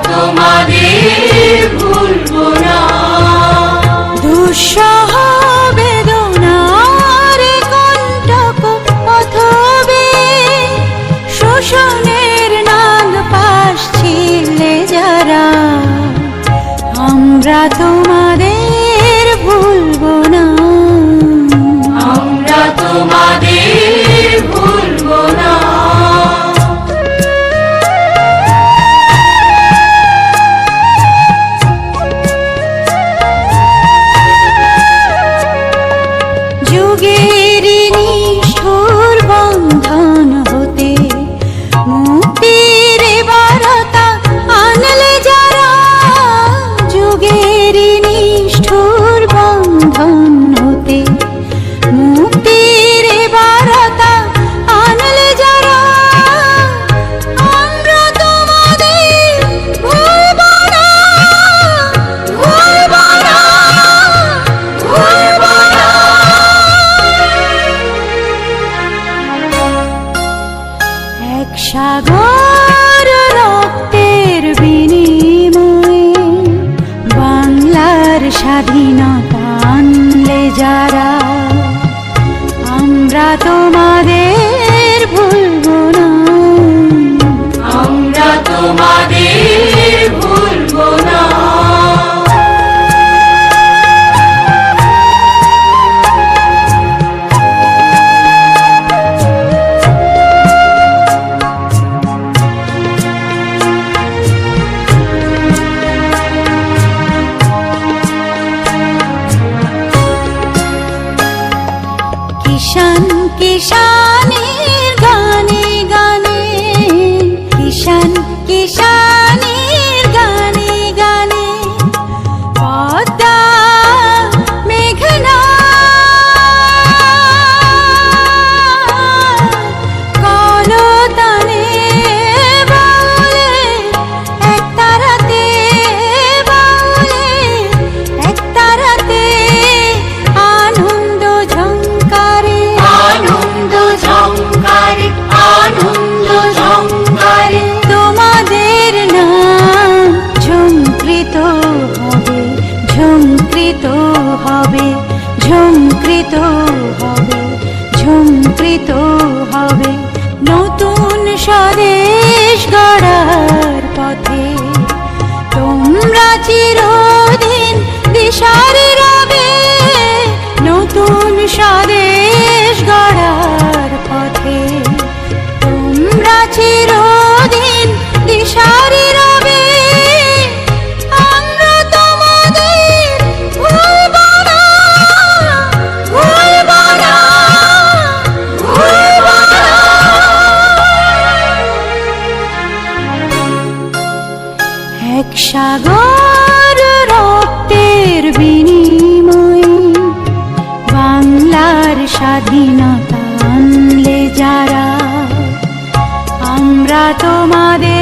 তোমাদের ভুলবো না। দুঃসহ বেদনার কণ্টক অথবে শোষণের নাগ পাশ ছিলে যারা, আমরা তোমাদের ভুলবো না। আমরা তোমাদের ভুলবো না। যুগের নিষ্ঠুর বন্ধন হতে মুক্তির বারতা আনলে যারা, যুগের নিষ্ঠুর বন্ধন হতে মুক্তির বারতা আনলে যারা, আমরা তোমাদের ভুলবো না, ভুলবো না, ভুলবো না। এক সাগর রক্তের বিনিময়ে বাংলার স্বাধীনতা আনলে যারা, আমরা তোমাদের ভুলবো না। আমরা তোমাদের ভুলবো না। কিষান কিষানের গানে গানে, কিষান কিষানের গানে গানে, পদ্মা মেঘনা কলতানে বাউলে এক তারাতে, বাউলে এক তারাতে আনন্দ ঝংকারে, আনন্দ ঝংকারে, আনন্দ ঝংকারে। তোমাদের নাম ঝংকৃত হবে, ঝংকৃত হবে, ঝংকৃত হবে, ঝংকৃত হবে। নতুন স্বদেশ গড়ার পথে তোমরা চিরদিন দিশারি রবে, নতুন স্বদেশ গড়ার পথে তোমরা চিরদিন দিশারি রবে, আমরা তোমাদের ভুলবো না, ভুলবো না, ভুলবো না। এক সাগর রক্তের বিনিময়ে বাংলার স্বাধীনতা আনলে যারা, আমরা তোমাদের